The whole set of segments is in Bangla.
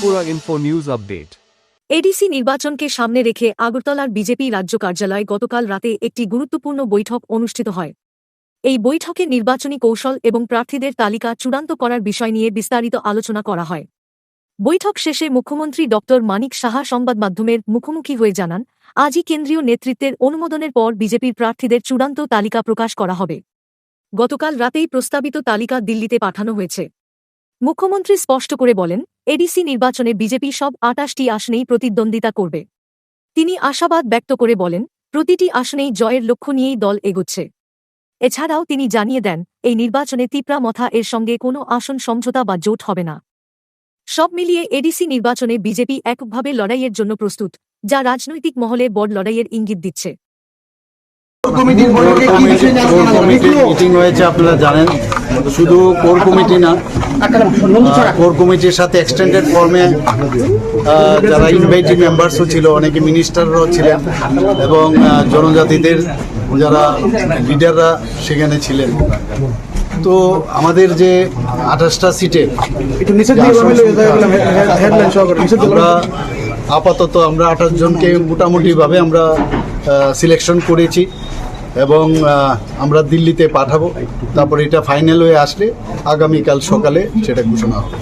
Tripura Info News Update. ADC নির্বাচনকে সামনে রেখে আগরতলার বিজেপি রাজ্য কার্যালয়ে গতকাল রাতে একটি গুরুত্বপূর্ণ বৈঠক অনুষ্ঠিত হয়। এই বৈঠকে নির্বাচনী কৌশল এবং প্রার্থীদের তালিকা চূড়ান্ত করার বিষয় নিয়ে বিস্তারিত আলোচনা করা হয়। বৈঠক শেষে মুখ্যমন্ত্রী ড মানিক সাহা সংবাদ মাধ্যমের মুখোমুখি হয়ে জানান, আজই কেন্দ্রীয় নেতৃত্বের অনুমোদনের পর বিজেপির প্রার্থীদের চূড়ান্ত তালিকা প্রকাশ করা হবে। গতকাল রাতেই প্রস্তাবিত তালিকা দিল্লিতে পাঠানো হয়েছে। মুখ্যমন্ত্রী স্পষ্ট করে বলেন, এডিসি নির্বাচনে বিজেপি সব ২৮টি আসনেই প্রতিদ্বন্দ্বিতা করবে। তিনি আশাবাদ ব্যক্ত করে বলেন, প্রতিটি আসনেই জয়ের লক্ষ্য নিয়েই দল এগোচ্ছে। এছাড়াও তিনি জানিয়ে দেন, এই নির্বাচনে তিপ্রা মথা এর সঙ্গে কোনো আসন সমঝোতা বা জোট হবে না। সব মিলিয়ে এডিসি নির্বাচনে বিজেপি এককভাবে লড়াইয়ের জন্য প্রস্তুত, যা রাজনৈতিক মহলে বড় লড়াইয়ের ইঙ্গিত দিচ্ছে। মিটিং হয়েছে, আপনারা জানেন। শুধু কোর কমিটি না, কোর কমিটির সাথে এক্সটেন্ডেড ফর্মে যারা ইনভাইটেড মেম্বার্সও ছিল, অনেকে মিনিস্টাররাও ছিলেন এবং জনজাতিদের যারা লিডাররা সেখানে ছিলেন। তো আমাদের যে ২৮টা সিটে আমরা আপাতত ২৮ জনকে মোটামুটিভাবে আমরা সিলেকশন করেছি এবং আমরা দিল্লিতে পাঠাবো। তারপরে এটা ফাইনাল হয়ে আসলে আগামীকাল সকালে সেটা ঘোষণা হবে।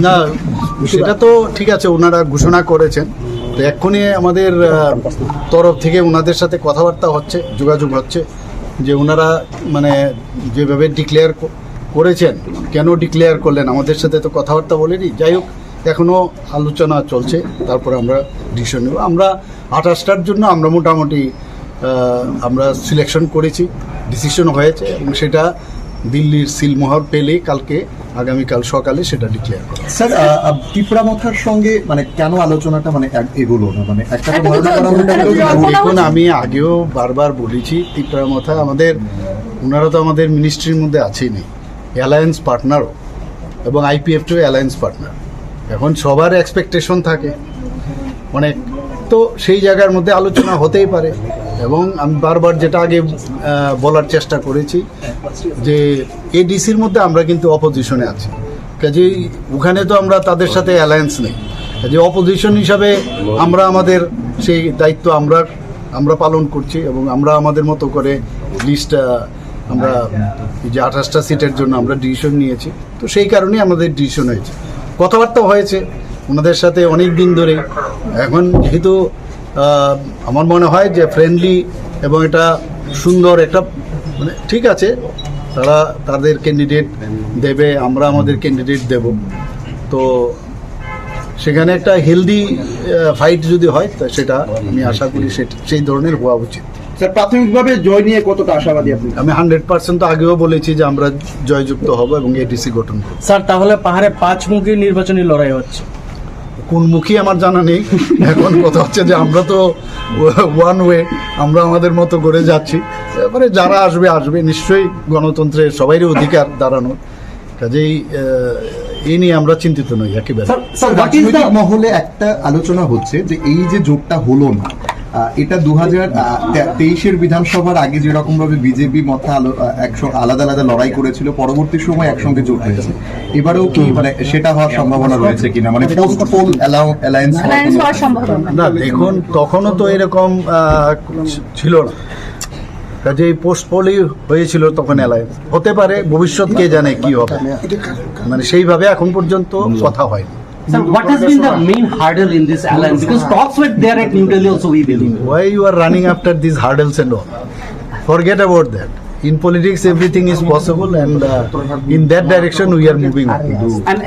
না, সেটা তো ঠিক আছে, ওনারা ঘোষণা করেছেন। তো এক্ষুনি আমাদের তরফ থেকে ওনাদের সাথে কথাবার্তা হচ্ছে, যোগাযোগ হচ্ছে যে ওনারা মানে যেভাবে ডিক্লেয়ার করেছেন, কেন ডিক্লেয়ার করলেন, আমাদের সাথে তো কথাবার্তা বলেনি। যাই হোক, এখনও আলোচনা চলছে, তারপরে আমরা ডিসিশন নেব। আমরা ২৮টার জন্য আমরা মোটামুটি আমরা সিলেকশন করেছি, ডিসিশন হয়েছে এবং সেটা দিল্লির সিলমোহর পেলে কালকে আগামীকাল সকালে সেটা ডিক্লেয়ার করা। স্যার, ত্রিপুরা মথার সঙ্গে মানে কেন আলোচনাটা মানে এগোলো না? মানে একটা দেখুন, আমি আগেও বারবার বলেছি, ত্রিপুরা মথা আমাদের, ওনারা তো আমাদের মিনিস্ট্রির মধ্যে আছেই নেই, অ্যালায়েন্স পার্টনারও এবং আইপিএফটিও অ্যালায়েন্স পার্টনার। এখন সবার এক্সপেকটেশন থাকে অনেক, তো সেই জায়গার মধ্যে আলোচনা হতেই পারে। এবং আমি বারবার যেটা আগে বলার চেষ্টা করেছি যে এডিসির মধ্যে আমরা কিন্তু অপোজিশনে আছি, কাজেই ওখানে তো আমরা তাদের সাথে অ্যালায়েন্স নেই। কাজে অপোজিশন হিসাবে আমরা আমাদের সেই দায়িত্ব আমরা পালন করছি এবং আমরা আমাদের মতো করে লিস্ট আমরা এই যে ২৮টা সিটের জন্য আমরা ডিসিশন নিয়েছি। তো সেই কারণেই আমাদের ডিসিশন হয়েছে, কথাবার্তা হয়েছে ওনাদের সাথে অনেক দিন ধরে। এখন যেহেতু আমার মনে হয় যে ফ্রেন্ডলি এবং এটা সুন্দর একটা মানে ঠিক আছে, তারা তাদের ক্যান্ডিডেট দেবে, আমরা আমাদের ক্যান্ডিডেট দেব। তো সেখানে একটা হেলদি ফাইট যদি হয় তা সেটা আমি আশা করি সেই ধরনের হওয়া উচিত। স্যার, প্রাথমিকভাবে জয় নিয়ে কতটা আশাবাদী আপনি? আমি 100% তো আগেও বলেছি যে আমরা জয়যুক্ত হব এবং এডিসি গঠন করব। স্যার, তাহলে পাহাড়ে 5 মুখী নির্বাচনী লড়াই হচ্ছে, কোন মুখী আমার জানা নেই। এখন কথা হচ্ছে যে আমরা তো ওয়ান ওয়ে, আমরা আমাদের মতো করে যাচ্ছি। এবারে যারা আসবে আসবে, নিশ্চয়ই গণতন্ত্রের সবারই অধিকার দাঁড়ানোর, কাজেই এই নিয়ে আমরা চিন্তিত নই একেবারে। রাজনৈতিক মহলে একটা আলোচনা হচ্ছে যে এই যে জোটটা হলো না, এটা 2023-এর বিধানসভার আগে যেরকম ভাবে বিজেপি মথা আলাদা আলাদা লড়াই করেছিল, পরবর্তী সময় একসঙ্গে জোট হয়েছে, এবারেও কি মানে সেটা হওয়ার সম্ভাবনা রয়েছে কিনা? মানে পোস্ট পোল অ্যালায়েন্স হওয়ার সম্ভাবনা? না, দেখুন, তখনও তো এরকম ছিল না, কাজেই পোস্ট পোলই হয়েছিল, তখন অ্যালায়েন্স হতে পারে, ভবিষ্যৎ কে জানে কি হবে, মানে সেইভাবে এখন পর্যন্ত কথা হয়নি। Sir, what has been the main hurdle in this alliance? Because talks were there at New Delhi also, we believe. Why you are running after these hurdles and all? Forget about that. In politics, everything is possible, and in that direction, we are moving on. And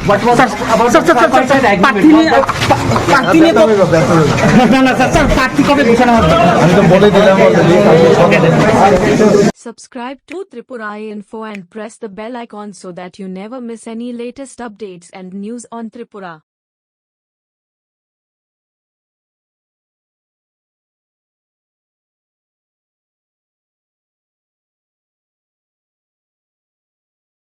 what was about the tripartite agreement? Subscribe to Tripura Info and press the bell icon so that you never miss any latest updates and news on Tripura.